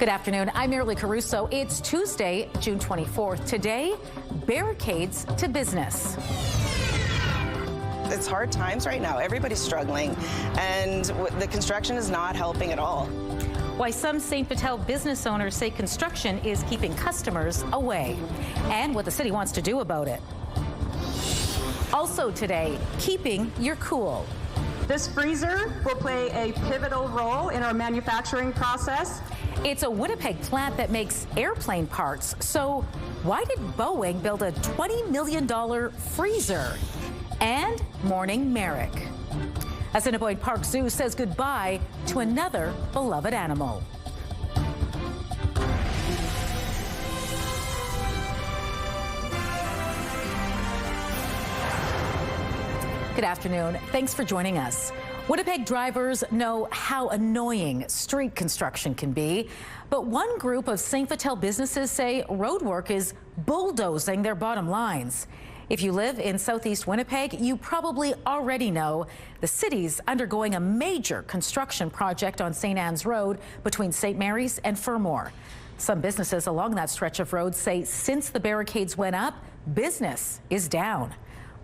Good afternoon. I'm Marilee Caruso. It's Tuesday, June 24th. Today, barricades to business. It's hard times right now. Everybody's struggling, and the construction is not helping at all. Why some St. Vital business owners say construction is keeping customers away, and what the city wants to do about it. Also today, keeping your cool. This freezer will play a pivotal role in our manufacturing process. It's a Winnipeg plant that makes airplane parts. So why did Boeing build a $20 million freezer? And Morning Merrick. Assiniboine Park Zoo says goodbye to another beloved animal. Good afternoon. Thanks for joining us. Winnipeg drivers know how annoying street construction can be, but one group of St. Vital businesses say roadwork is bulldozing their bottom lines. If you live in southeast Winnipeg, you probably already know the city's undergoing a major construction project on St. Ans Road between St. Mary's and Fermor. Some businesses along that stretch of road say since the barricades went up, business is down.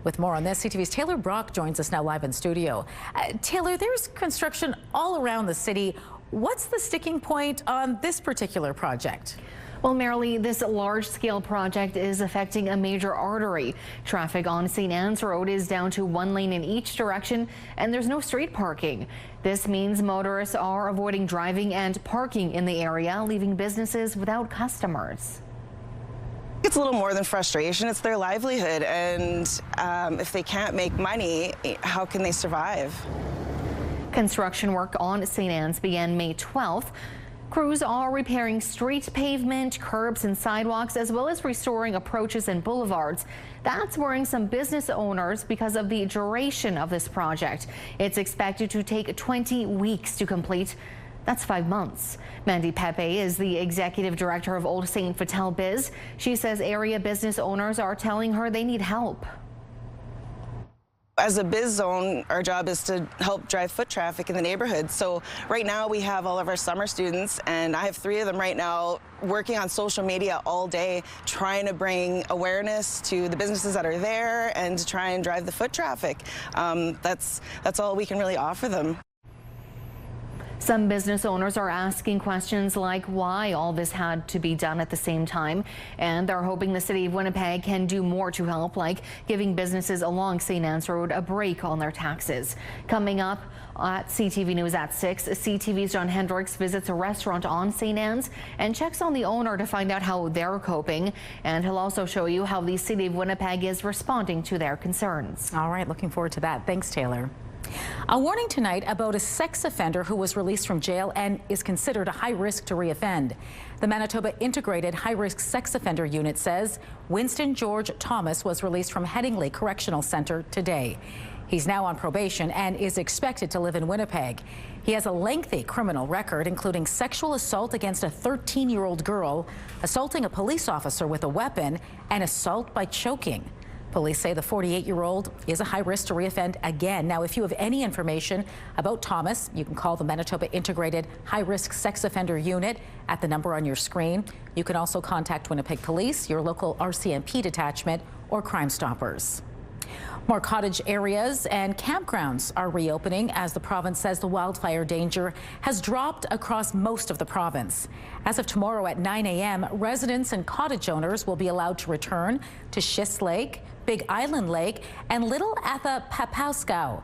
With more on this, CTV's Taylor Brock joins us now live in studio. Taylor, there's construction all around the city. What's the sticking point on this particular project? Well, Marilee, this large-scale project is affecting a major artery. Traffic on St. Ans Road is down to one lane in each direction, and there's no street parking. This means motorists are avoiding driving and parking in the area, leaving businesses without customers. It's a little more than frustration. It's their livelihood, and if they can't make money, how can they survive? Construction work on St. Ans began May 12th. Crews are repairing street pavement, curbs and sidewalks, as well as restoring approaches and boulevards. That's worrying some business owners because of the duration of this project. It's expected to take 20 weeks to complete. That's 5 months. Mandy Pepe is the executive director of Old St. Vital Biz. She says area business owners are telling her they need help. As a biz zone, our job is to help drive foot traffic in the neighborhood. So right now we have all of our summer students, and I have 3 of them right now working on social media all day, trying to bring awareness to the businesses that are there and to try and drive the foot traffic. That's all we can really offer them. Some business owners are asking questions like why all this had to be done at the same time, and they're hoping the city of Winnipeg can do more to help, like giving businesses along St. Ans Road a break on their taxes. Coming up at CTV News at 6, CTV's John Hendricks visits a restaurant on St. Ans and checks on the owner to find out how they're coping, and he'll also show you how the city of Winnipeg is responding to their concerns. All right, looking forward to that. Thanks, Taylor. A warning tonight about a sex offender who was released from jail and is considered a high risk to reoffend. The Manitoba Integrated High Risk Sex Offender Unit says Winston George Thomas was released from Headingley Correctional Center today. He's now on probation and is expected to live in Winnipeg. He has a lengthy criminal record, including sexual assault against a 13-year-old girl, assaulting a police officer with a weapon, and assault by choking. Police say the 48-year-old is a high risk to reoffend again. Now, if you have any information about Thomas, you can call the Manitoba Integrated High Risk Sex Offender Unit at the number on your screen. You can also contact Winnipeg Police, your local RCMP detachment, or Crime Stoppers. More cottage areas and campgrounds are reopening as the province says the wildfire danger has dropped across most of the province. As of tomorrow at 9 a.m., residents and cottage owners will be allowed to return to Schiss Lake, Big Island Lake, and Little Athapapowskow.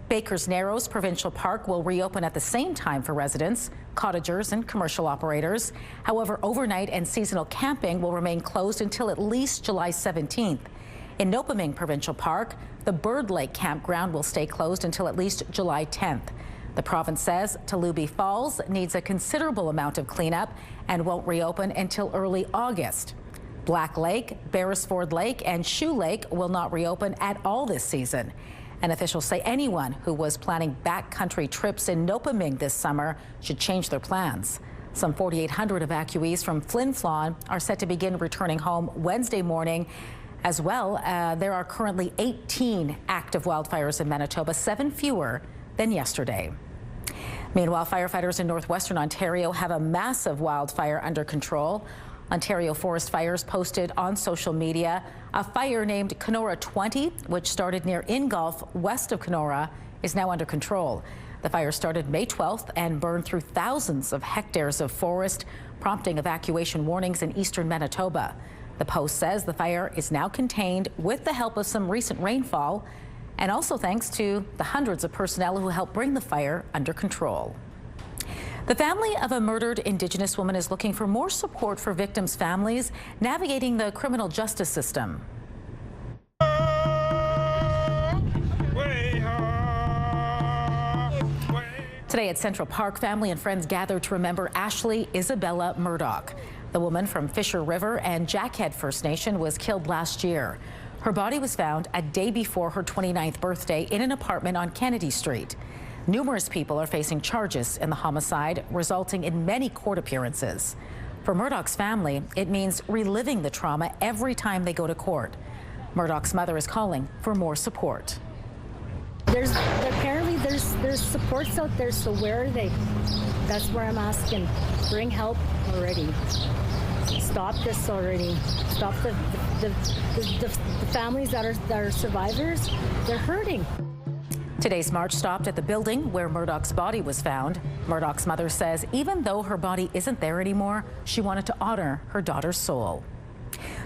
Baker's Narrows Provincial Park will reopen at the same time for residents, cottagers, and commercial operators. However, overnight and seasonal camping will remain closed until at least July 17th. In Nopaming Provincial Park, the Bird Lake Campground will stay closed until at least July 10th. The province says Talubi Falls needs a considerable amount of cleanup and won't reopen until early August. Black Lake, Beresford Lake, and Shoe Lake will not reopen at all this season. And officials say anyone who was planning backcountry trips in Nopaming this summer should change their plans. Some 4,800 evacuees from Flin Flon are set to begin returning home Wednesday morning. As well, there are currently 18 active wildfires in Manitoba, 7 fewer than yesterday. Meanwhile, firefighters in northwestern Ontario have a massive wildfire under control. Ontario Forest Fires posted on social media a fire named Kenora 20, which started near Ingolf, west of Kenora, is now under control. The fire started May 12th and burned through thousands of hectares of forest, prompting evacuation warnings in eastern Manitoba. The Post says the fire is now contained with the help of some recent rainfall, and also thanks to the hundreds of personnel who helped bring the fire under control. The family of a murdered Indigenous woman is looking for more support for victims' families navigating the criminal justice system. Today at Central Park, family and friends gathered to remember Ashley Isabella Murdoch. The woman from Fisher River and Jackhead First Nation was killed last year. Her body was found a day before her 29th birthday in an apartment on Kennedy Street. Numerous people are facing charges in the homicide, resulting in many court appearances. For Murdoch's family, it means reliving the trauma every time they go to court. Murdoch's mother is calling for more support. Apparently there's supports out there, so where are they? That's where I'm asking. Bring help already. Stop this already. Stop the families that are survivors. They're hurting. Today's march stopped at the building where Murdoch's body was found. Murdoch's mother says even though her body isn't there anymore, she wanted to honor her daughter's soul.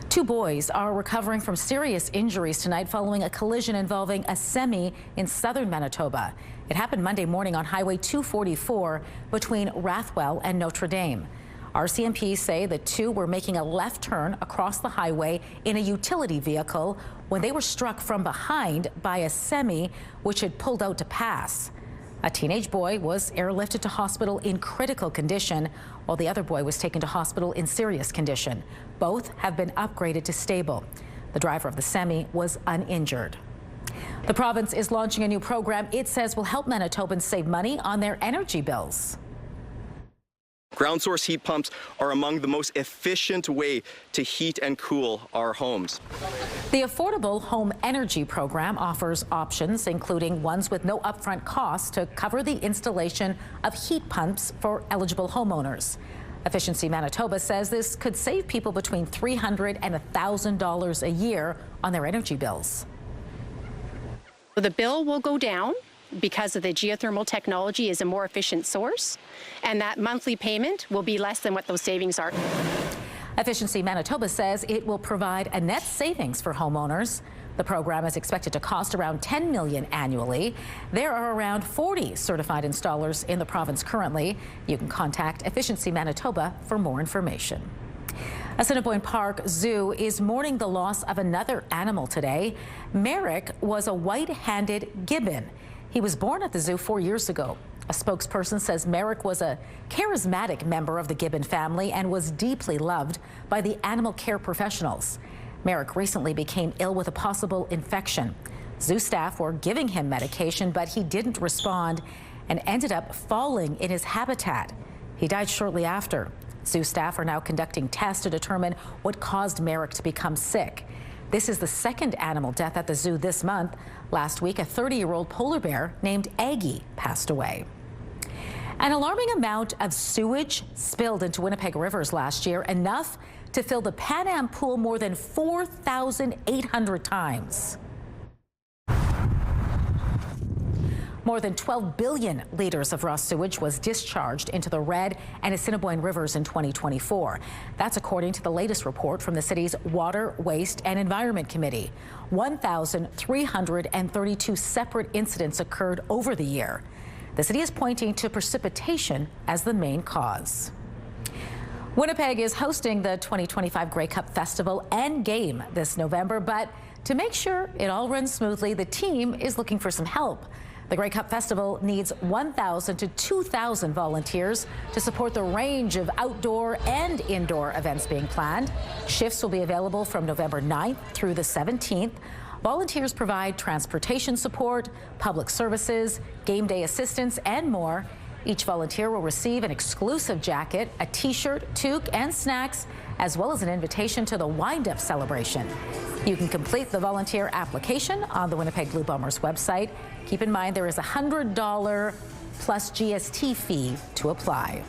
Two boys are recovering from serious injuries tonight following a collision involving a semi in southern Manitoba. It happened Monday morning on Highway 244 between Rathwell and Notre Dame. RCMP say the two were making a left turn across the highway in a utility vehicle when they were struck from behind by a semi which had pulled out to pass. A teenage boy was airlifted to hospital in critical condition, while the other boy was taken to hospital in serious condition. Both have been upgraded to stable. The driver of the semi was uninjured. The province is launching a new program it says will help Manitobans save money on their energy bills. Ground source heat pumps are among the most efficient way to heat and cool our homes. The Affordable Home Energy Program offers options, including ones with no upfront costs to cover the installation of heat pumps for eligible homeowners. Efficiency Manitoba says this could save people between $300 and $1,000 a year on their energy bills. The bill will go down because of the geothermal technology is a more efficient source, and that monthly payment will be less than what those savings are. Efficiency Manitoba says it will provide a net savings for homeowners. The program is expected to cost around $10 million annually. There are around 40 certified installers in the province currently. You can contact Efficiency Manitoba for more information. Assiniboine Park Zoo is mourning the loss of another animal today. Merrick was a white-handed gibbon. He was born at the zoo 4 years ago. A spokesperson says Merrick was a charismatic member of the Gibbon family and was deeply loved by the animal care professionals. Merrick recently became ill with a possible infection. Zoo staff were giving him medication, but he didn't respond and ended up falling in his habitat. He died shortly after. Zoo staff are now conducting tests to determine what caused Merrick to become sick. This is the second animal death at the zoo this month. Last week, a 30-year-old polar bear named Aggie passed away. An alarming amount of sewage spilled into Winnipeg rivers last year, enough to fill the Pan Am pool more than 4,800 times. More than 12 billion liters of raw sewage was discharged into the Red and Assiniboine rivers in 2024. That's according to the latest report from the city's Water, Waste and Environment Committee. 1,332 separate incidents occurred over the year. The city is pointing to precipitation as the main cause. Winnipeg is hosting the 2025 Grey Cup Festival and Game this November, but to make sure it all runs smoothly, the team is looking for some help. The Grey Cup Festival needs 1,000 to 2,000 volunteers to support the range of outdoor and indoor events being planned. Shifts will be available from November 9th through the 17th. Volunteers provide transportation support, public services, game day assistance, and more. Each volunteer will receive an exclusive jacket, a t-shirt, toque, and snacks, as well as an invitation to the wind-up celebration. You can complete the volunteer application on the Winnipeg Blue Bombers website. Keep in mind there is a $100 plus GST fee to apply.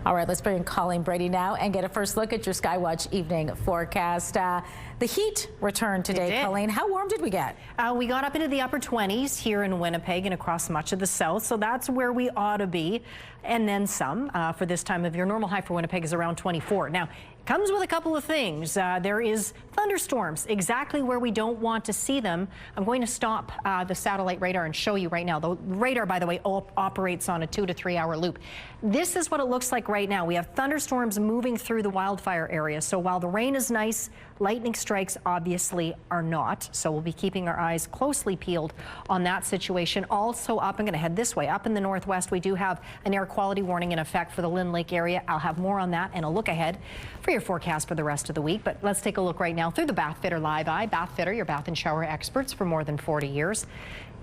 All right, let's bring in Colleen Brady now and get a first look at your SkyWatch evening forecast. The heat returned today, Colleen. How warm did we get? We got up into the upper 20s here in Winnipeg and across much of the south, so that's where we ought to be, and then some for this time of year. Normal high for Winnipeg is around 24. Now, it comes with a couple of things. There is thunderstorms exactly where we don't want to see them. I'm going to stop the satellite radar and show you right now. The radar, by the way, operates on a 2 to 3 hour loop. This is what it looks like right now. We have thunderstorms moving through the wildfire area. So while the rain is nice, lightning strikes obviously are not. So we'll be keeping our eyes closely peeled on that situation. Also up, I'm going to head this way. Up in the northwest, we do have an air quality warning in effect for the Lynn Lake area. I'll have more on that and a look ahead for your forecast for the rest of the week. But let's take a look right now through the Bath Fitter Live Eye. Bath Fitter, your bath and shower experts for more than 40 years.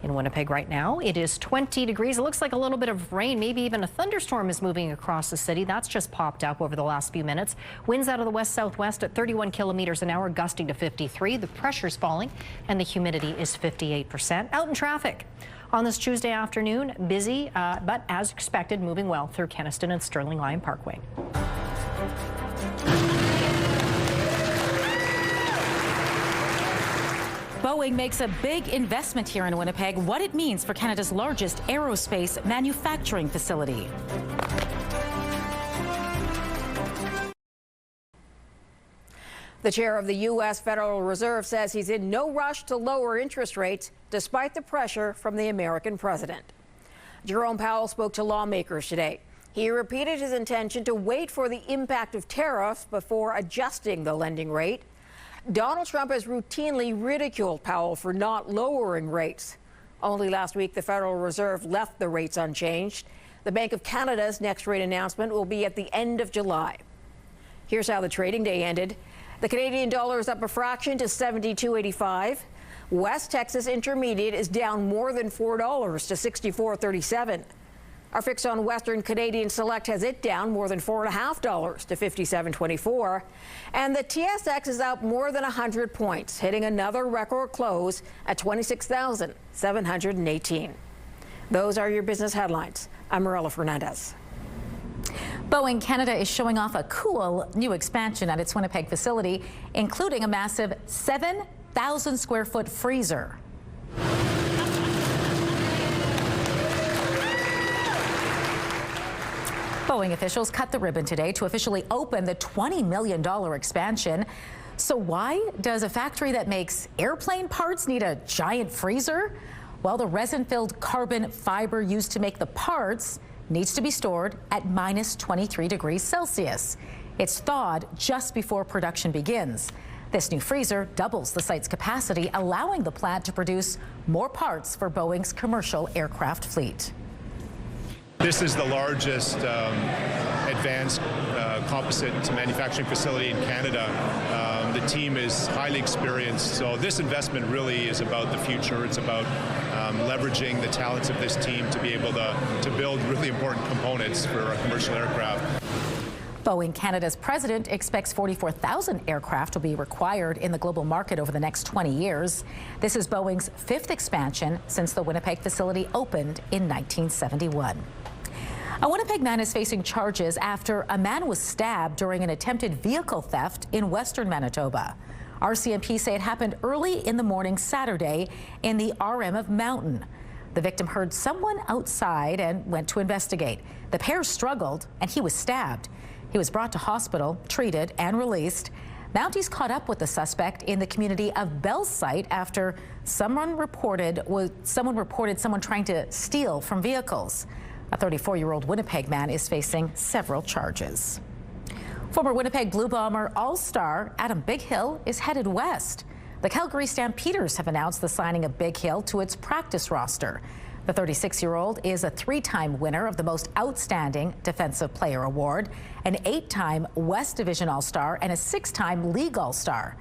In Winnipeg right now, it is 20 degrees. It looks like a little bit of rain, maybe even a thunderstorm is moving across the city. That's just popped up over the last few minutes. Winds out of the west-southwest at 31 kilometers an hour, gusting to 53. The pressure's falling and the humidity is 58%. Out in traffic on this Tuesday afternoon, busy, but as expected, moving well through Kenaston and Sterling Lyon Parkway. Boeing makes a big investment here in Winnipeg, what it means for Canada's largest aerospace manufacturing facility. The chair of the U.S. Federal Reserve says he's in no rush to lower interest rates despite the pressure from the American president. Jerome Powell spoke to lawmakers today. He repeated his intention to wait for the impact of tariffs before adjusting the lending rate. Donald Trump has routinely ridiculed Powell for not lowering rates. Only last week, the Federal Reserve left the rates unchanged. The Bank of Canada's next rate announcement will be at the end of July. Here's how the trading day ended. The Canadian dollar is up a fraction to 72.85. West Texas Intermediate is down more than $4 to 64.37. Our fix on Western Canadian Select has it down more than $4.50 to 57.24. And the TSX is up more than 100 points, hitting another record close at 26,718. Those are your business headlines. I'm Marilla Fernandez. Boeing Canada is showing off a cool new expansion at its Winnipeg facility, including a massive 7,000 square foot freezer. Boeing officials cut the ribbon today to officially open the $20 million expansion. So why does a factory that makes airplane parts need a giant freezer? Well, the resin-filled carbon fiber used to make the parts needs to be stored at minus 23 degrees Celsius. It's thawed just before production begins. This new freezer doubles the site's capacity, allowing the plant to produce more parts for Boeing's commercial aircraft fleet. This is the largest advanced composite manufacturing facility in Canada. The team is highly experienced, so this investment really is about the future. It's about leveraging the talents of this team to be able to build really important components for a commercial aircraft. Boeing Canada's president expects 44,000 aircraft will be required in the global market over the next 20 years. This is Boeing's 5th expansion since the Winnipeg facility opened in 1971. A Winnipeg man is facing charges after a man was stabbed during an attempted vehicle theft in western Manitoba. RCMP say it happened early in the morning Saturday in the RM of Mountain. The victim heard someone outside and went to investigate. The pair struggled and he was stabbed. He was brought to hospital, treated and released. Mounties caught up with the suspect in the community of Bell's site after someone reported someone trying to steal from vehicles. A 34-year-old Winnipeg man is facing several charges. Former Winnipeg Blue Bomber All-Star Adam Bighill is headed west. The Calgary Stampeders have announced the signing of Bighill to its practice roster. The 36-year-old is a 3-time winner of the Most Outstanding Defensive Player Award, an 8-time West Division All-Star, and a 6-time League All-Star.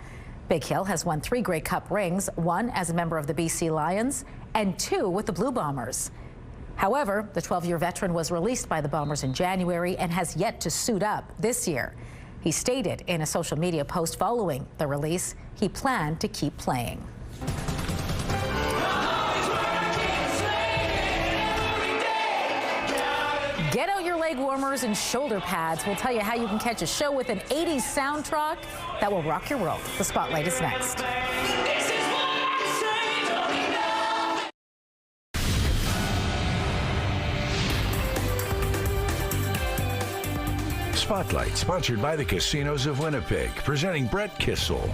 Bighill has won 3 Grey Cup rings, 1 as a member of the BC Lions and 2 with the Blue Bombers. However, the 12-year veteran was released by the Bombers in January and has yet to suit up this year. He stated in a social media post following the release he planned to keep playing. leg warmers and shoulder pads. We'll tell you how you can catch a show with an 80s soundtrack that will rock your world. The Spotlight is next. Spotlight, sponsored by the Casinos of Winnipeg, presenting Brett Kissel.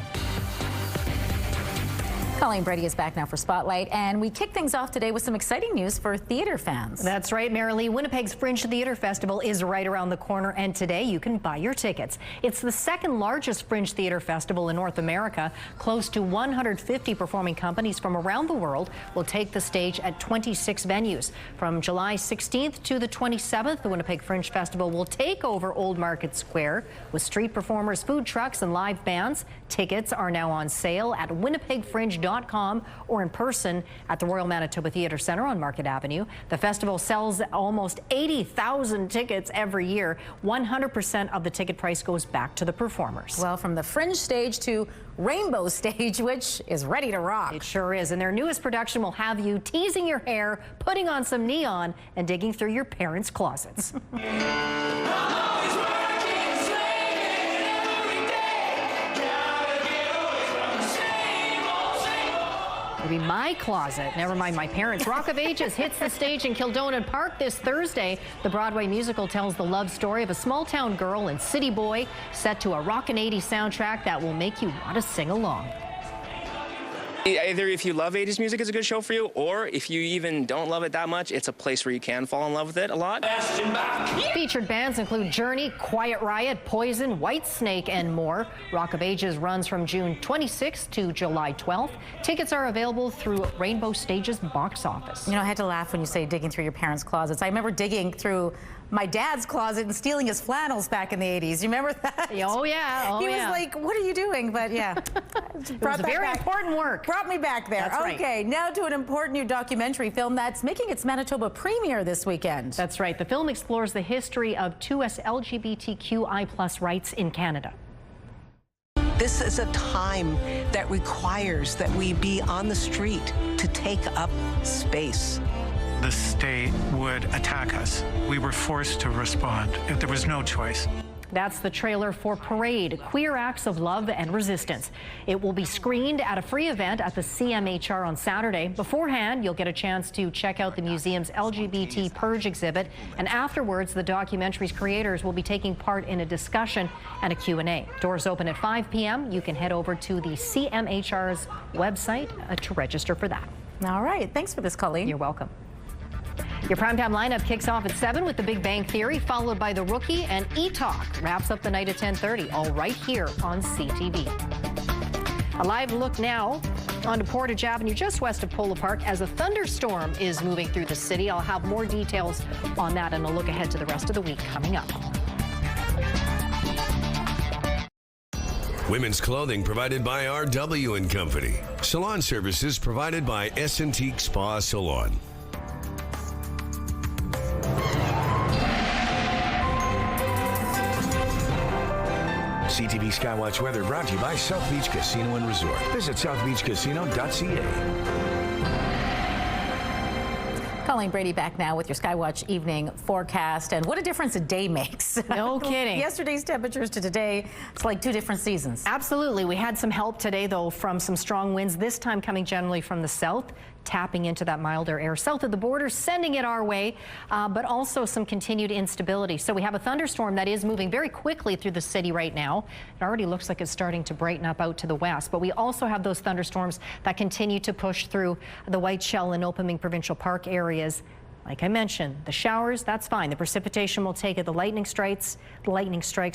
Colleen Brady is back now for Spotlight, and we kick things off today with some exciting news for theater fans. That's right, Marilee. Winnipeg's Fringe Theater Festival is right around the corner, and today you can buy your tickets. It's the second largest Fringe Theater Festival in North America. Close to 150 performing companies from around the world will take the stage at 26 venues. From July 16th to the 27th, the Winnipeg Fringe Festival will take over Old Market Square with street performers, food trucks, and live bands. Tickets are now on sale at winnipegfringe.com or in person at the Royal Manitoba Theatre Centre on Market Avenue. The festival sells almost 80,000 tickets every year. 100% of the ticket price goes back to the performers. Well, from the Fringe stage to Rainbow stage, which is ready to rock. It sure is. And their newest production will have you teasing your hair, putting on some neon, and digging through your parents' closets. Maybe my closet. Never mind my parents. Rock of Ages hits the stage in Kildonan Park this Thursday. The Broadway musical tells the love story of a small-town girl and city boy set to a rockin' 80s soundtrack that will make you want to sing along. Either if you love 80s music, it's a good show for you, or if you even don't love it that much, it's a place where you can fall in love with it a lot. Featured bands include Journey, Quiet Riot, Poison, Whitesnake, and more. Rock of Ages runs from June 26th to July 12th. Tickets are available through Rainbow Stage's box office. You know, I had to laugh when you say digging through your parents' closets. I remember digging through my dad's closet and stealing his flannels back in the 80s. You remember that? Oh, yeah. Oh, he was yeah. like, what are you doing? But yeah. It was very important work. Brought me back there. That's right. Okay, now to an important new documentary film that's making its Manitoba premiere this weekend. That's right. The film explores the history of 2S LGBTQI+ rights in Canada. This is a time that requires that we be on the street to take up space. The state would attack us. We were forced to respond. There was no choice. That's the trailer for Parade, Queer Acts of Love and Resistance. It will be screened at a free event at the CMHR on Saturday. Beforehand, you'll get a chance to check out the museum's LGBT Purge exhibit, and afterwards, the documentary's creators will be taking part in a discussion and a Q&A. Doors open at 5 p.m. You can head over to the CMHR's website to register for that. All right. Thanks for this, Colleen. You're welcome. Your primetime lineup kicks off at 7 with The Big Bang Theory, followed by The Rookie, and E-Talk wraps up the night at 10:30, all right here on CTV. A live look now onto Portage Avenue, just west of Polo Park, as a thunderstorm is moving through the city. I'll have more details on that and a look ahead to the rest of the week coming up. Women's clothing provided by RW & Company. Salon services provided by S&T Spa Salon. CTV SkyWatch weather brought to you by South Beach Casino and Resort. Visit southbeachcasino.ca. Colleen Brady back now with your SkyWatch evening forecast. And what a difference a day makes. No kidding. Yesterday's temperatures to today, it's like two different seasons. Absolutely. We had some help today, though, from some strong winds, this time coming generally from the south, tapping into that milder air south of the border, sending it our way, but also some continued instability. So we have a thunderstorm that is moving very quickly through the city right now. It already looks like it's starting to brighten up out to the west, but we also have those thunderstorms that continue to push through the Whiteshell and Nopaming Provincial Park areas. Like I mentioned, the showers, that's fine. The precipitation will take it. The lightning strikes,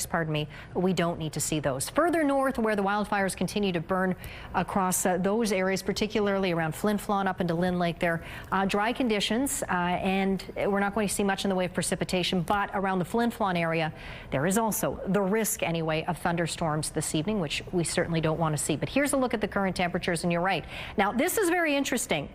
pardon me, we don't need to see those. Further north, where the wildfires continue to burn across those areas, particularly around Flin Flon up into Lynn Lake there, dry conditions, and we're not going to see much in the way of precipitation, but around the Flin Flon area, there is also the risk, anyway, of thunderstorms this evening, which we certainly don't want to see. But here's a look at the current temperatures, and you're right. Now, this is very interesting.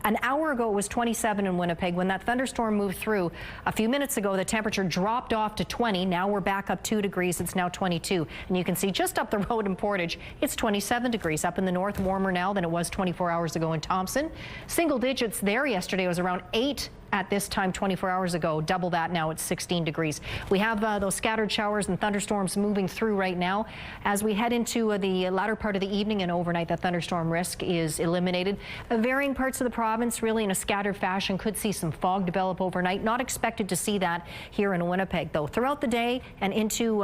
An hour ago, it was 27 in Winnipeg. When that thunderstorm moved through a few minutes ago, the temperature dropped off to 20. Now we're back up 2 degrees. It's now 22. And you can see just up the road in Portage, it's 27 degrees. Up in the north, warmer now than it was 24 hours ago in Thompson. Single digits there. Yesterday was around 8 at this time 24 hours ago. Double that now at 16 degrees. We have those scattered showers and thunderstorms moving through right now. As we head into the latter part of the evening and overnight, that thunderstorm risk is eliminated. Varying parts of the province, really in a scattered fashion, could see some fog develop overnight. Not expected to see that here in Winnipeg, though. Throughout the day and into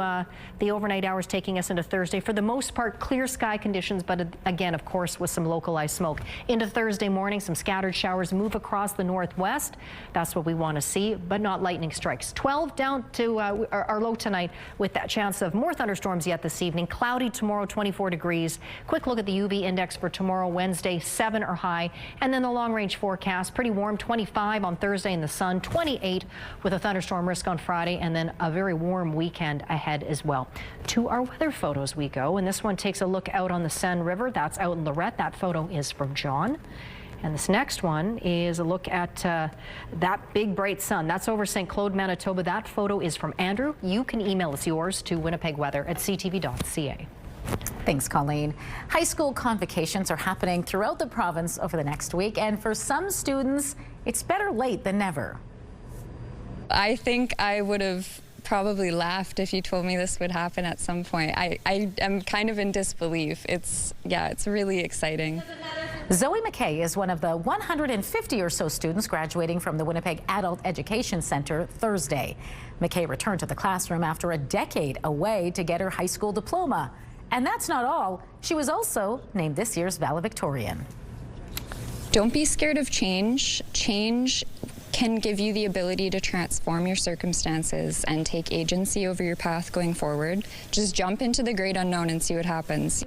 the overnight hours taking us into Thursday, for the most part, clear sky conditions, but again, of course, with some localized smoke. Into Thursday morning, some scattered showers move across the northwest. That's what we want to see, but not lightning strikes. 12 down to our low tonight with that chance of more thunderstorms yet this evening. Cloudy tomorrow, 24 degrees. Quick look at the UV index for tomorrow, Wednesday, 7 or high. And then the long range forecast, pretty warm, 25 on Thursday in the sun, 28 with a thunderstorm risk on Friday, and then a very warm weekend ahead as well. To our weather photos we go, and this one takes a look out on the Seine River. That's out in Lorette. That photo is from John. And this next one is a look at that big bright sun. That's over St. Claude, Manitoba. That photo is from Andrew. You can email us yours to winnipegweather@ctv.ca. Thanks, Colleen. High school convocations are happening throughout the province over the next week, and for some students, it's better late than never. I think I would have probably laughed if you told me this would happen at some point. I am kind of in disbelief. It's really exciting. Zoe McKay is one of the 150 or so students graduating from the Winnipeg Adult Education Center Thursday. McKay returned to the classroom after a decade away to get her high school diploma. And that's not all. She was also named this year's valedictorian. Don't be scared of change. Change can give you the ability to transform your circumstances and take agency over your path going forward. Just jump into the great unknown and see what happens.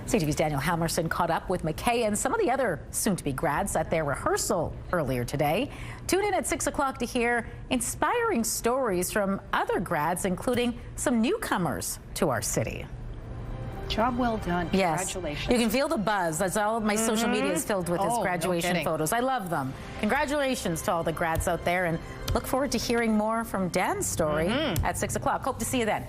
CTV's Daniel Halmerson caught up with McKay and some of the other soon-to-be grads at their rehearsal earlier today. Tune in at 6 o'clock to hear inspiring stories from other grads, including some newcomers to our city. Job well done. Yes. Congratulations. You can feel the buzz. That's all my social media is filled with his graduation no photos. I love them. Congratulations to all the grads out there, and look forward to hearing more from Dan's story at 6 o'clock. Hope to see you then.